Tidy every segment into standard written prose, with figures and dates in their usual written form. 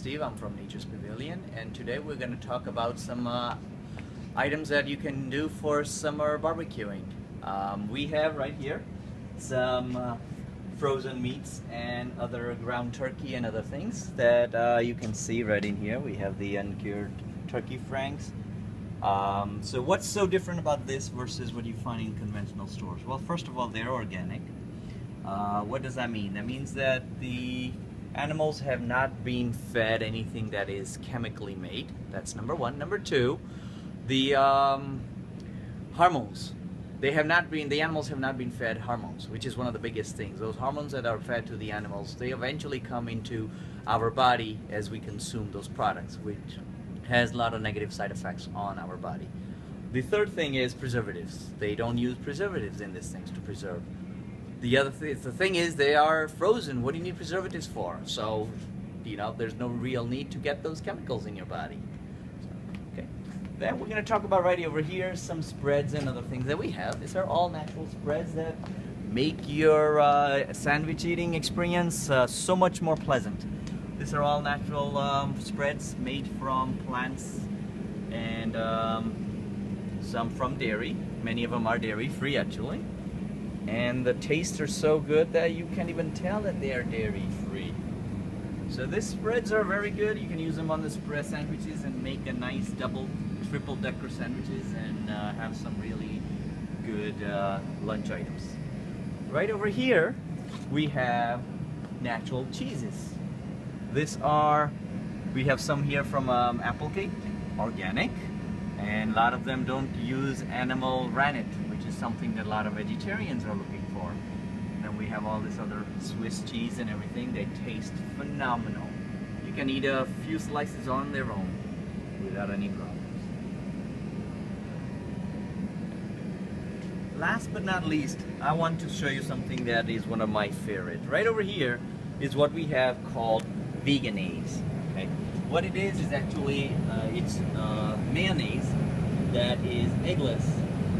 Steve, I'm from Nature's Pavilion, and today we're going to talk about some items that you can do for summer barbecuing. We have right here some frozen meats and other ground turkey and other things that you can see right in here. We have the uncured turkey franks. So what's so different about this versus what you find in conventional stores? Well, first of all, they're organic. What does that mean? That means that the animals have not been fed anything that is chemically made. That's number one. Number two, the hormones. The animals have not been fed hormones, which is one of the biggest things. Those hormones that are fed to the animals, they eventually come into our body as we consume those products, which has a lot of negative side effects on our body. The third thing is preservatives. They don't use preservatives in these things to preserve. The thing is, they are frozen. What do you need preservatives for? So, there's no real need to get those chemicals in your body. Okay. Then we're going to talk about right over here some spreads and other things that we have. These are all natural spreads that make your sandwich eating experience so much more pleasant. These are all natural spreads made from plants and some from dairy. Many of them are dairy free actually. And the tastes are so good that you can't even tell that they are dairy free. So these spreads are very good. You can use them on the spread sandwiches and make a nice double, triple decker sandwiches and have some really good lunch items. Right over here we have natural cheeses. We have some here from Applecake, organic, and a lot of them don't use animal rennet, which is something that a lot of vegetarians are looking for. And then we have all this other Swiss cheese and everything. They taste phenomenal. You can eat a few slices on their own without any problems. Last but not least, I want to show you something that is one of my favorites. Right over here is what we have called veganese. Okay? What it is actually it's mayonnaise that is eggless,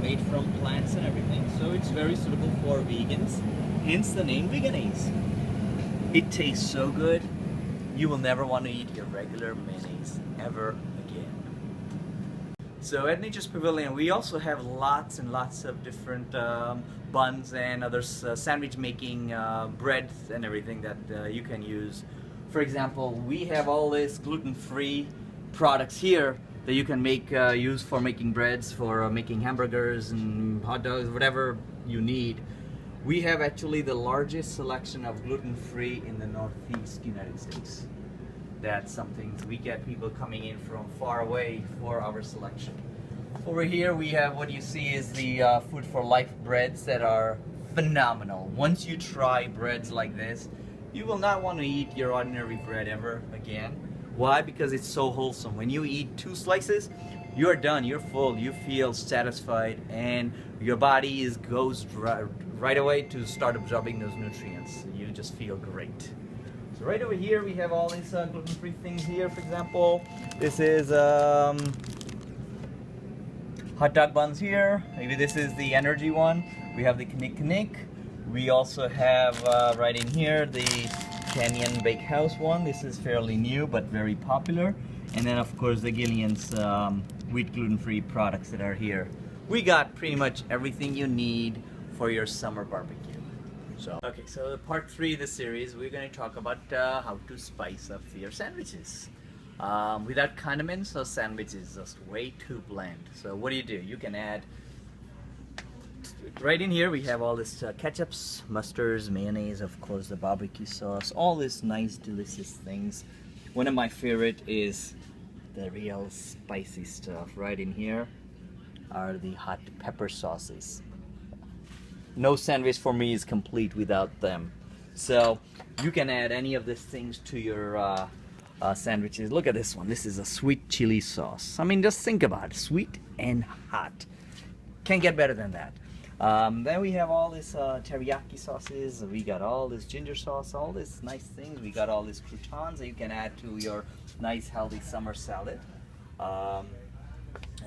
made from plants and everything, so it's very suitable for vegans, hence the name veganese. It tastes so good, you will never want to eat your regular mayonnaise ever again. So at Nature's Pavilion we also have lots and lots of different buns and other sandwich making breads and everything that you can use. For example, we have all these gluten-free products here that you can use for making breads, for making hamburgers and hot dogs, whatever you need. We have actually the largest selection of gluten-free in the Northeast United States. That's something we get people coming in from far away for our selection. Over here we have what you see is the Food for Life breads that are phenomenal. Once you try breads like this, you will not want to eat your ordinary bread ever again. Why? Because it's so wholesome. When you eat 2 slices, you're done, you're full, you feel satisfied, and your body goes right away to start absorbing those nutrients. You just feel great. So right over here we have all these gluten-free things here. For example, this is hot dog buns here. Maybe this is the energy one. We have the knick. We also have right in here the Canyon Bakehouse one. This is fairly new but very popular. And then of course the Gillian's wheat gluten-free products that are here. We got pretty much everything you need for your summer barbecue. Okay, so part 3 of the series, we're going to talk about how to spice up your sandwiches. Without condiments, a sandwich is just way too bland. So what do? You can add, right in here we have all this ketchups, mustards, mayonnaise, of course the barbecue sauce, all this nice delicious things. One of my favorite is the real spicy stuff. Right in here are the hot pepper sauces. No sandwich for me is complete without them. So you can add any of these things to your sandwiches. Look at this one. This is a sweet chili sauce. I mean, just think about it. Sweet and hot. Can't get better than that. Then we have all this teriyaki sauces. We got all this ginger sauce, all these nice things. We got all these croutons that you can add to your nice healthy summer salad. And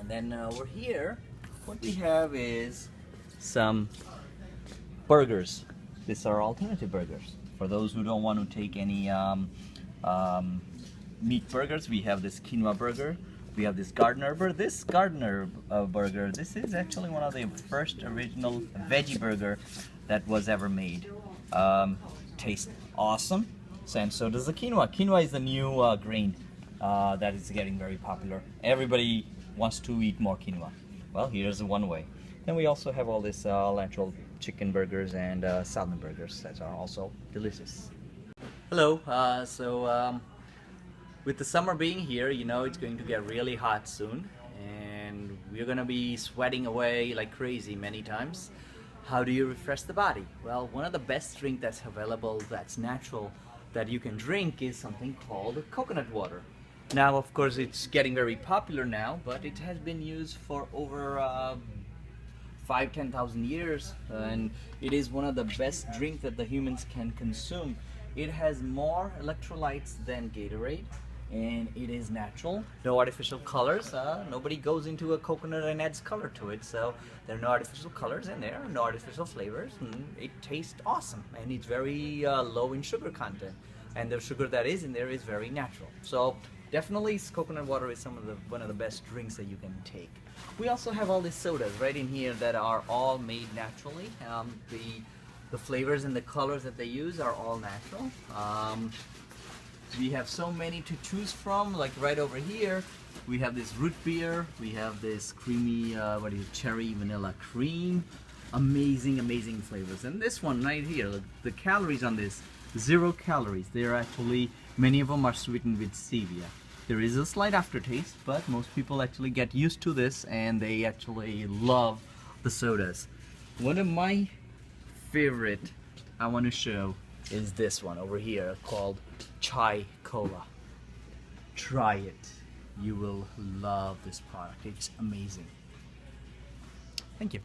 then over here, what we have is some burgers. These are alternative burgers for those who don't want to take any meat burgers. We have this quinoa burger. We have this gardener burger. This gardener burger, this is actually one of the first original veggie burger that was ever made. Tastes awesome. And so does the quinoa. Quinoa is the new grain that is getting very popular. Everybody wants to eat more quinoa. Well, here's one way. Then we also have all this natural chicken burgers and salmon burgers that are also delicious. Hello. With the summer being here, you know it's going to get really hot soon, and we're gonna be sweating away like crazy many times. How do you refresh the body? Well, one of the best drinks that's available, that's natural, that you can drink is something called coconut water. Now, of course, it's getting very popular now, but it has been used for over 5,000-10,000 years, and it is one of the best drinks that the humans can consume. It has more electrolytes than Gatorade, and it is natural. No artificial colors. Nobody goes into a coconut and adds color to it, so there are no artificial colors in there, no artificial flavors. It tastes awesome, and it's very low in sugar content, and the sugar that is in there is very natural. So definitely coconut water is one of the best drinks that you can take. We also have all these sodas right in here that are all made naturally. The flavors and the colors that they use are all natural. We have so many to choose from, like right over here we have this root beer, we have this creamy cherry vanilla cream. Amazing flavors. And this one right here, look, the calories on this, 0 calories. They're actually, many of them are sweetened with stevia. There is a slight aftertaste, but most people actually get used to this and they actually love the sodas. One of my favorite I want to show is this one over here called Chai Cola. Try it. You will love this product. It's amazing. Thank you.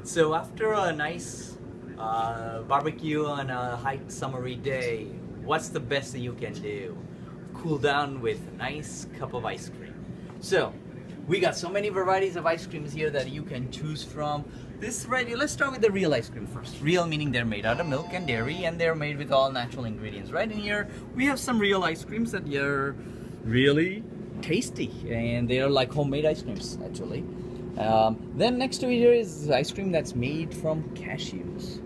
So after a nice barbecue on a hot summery day, what's the best that you can do? Cool down with a nice cup of ice cream. So we got so many varieties of ice creams here that you can choose from. Let's start with the real ice cream first. Real meaning they're made out of milk and dairy, and they're made with all natural ingredients. Right in here we have some real ice creams that are really tasty, and they're like homemade ice creams actually. Then next to it here is ice cream that's made from cashews.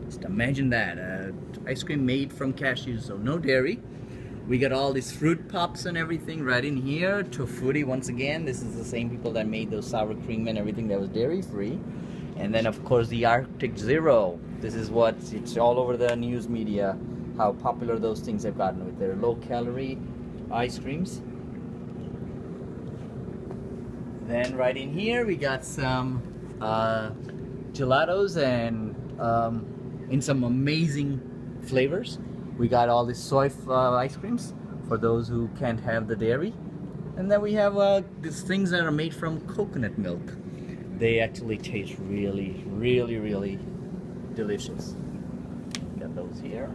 Just imagine that, ice cream made from cashews, so no dairy. We got all these fruit pops and everything right in here. Tofutti, once again, this is the same people that made those sour cream and everything that was dairy free. And then of course the Arctic Zero. This is it's all over the news media, how popular those things have gotten with their low calorie ice creams. Then right in here we got some gelatos and in some amazing flavors. We got all these soy ice creams for those who can't have the dairy. And then we have these things that are made from coconut milk. They actually taste really delicious. Got those here.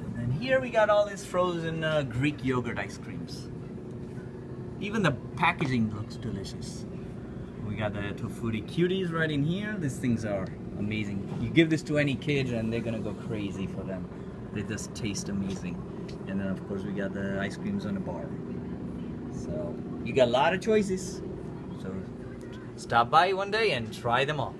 And then here we got all these frozen Greek yogurt ice creams. Even the packaging looks delicious. We got the Tofutti cuties right in here. These things are amazing. You give this to any kid and they're gonna go crazy for them. They just taste amazing. And then of course we got the ice creams on the bar. So you got a lot of choices. So stop by one day and try them all.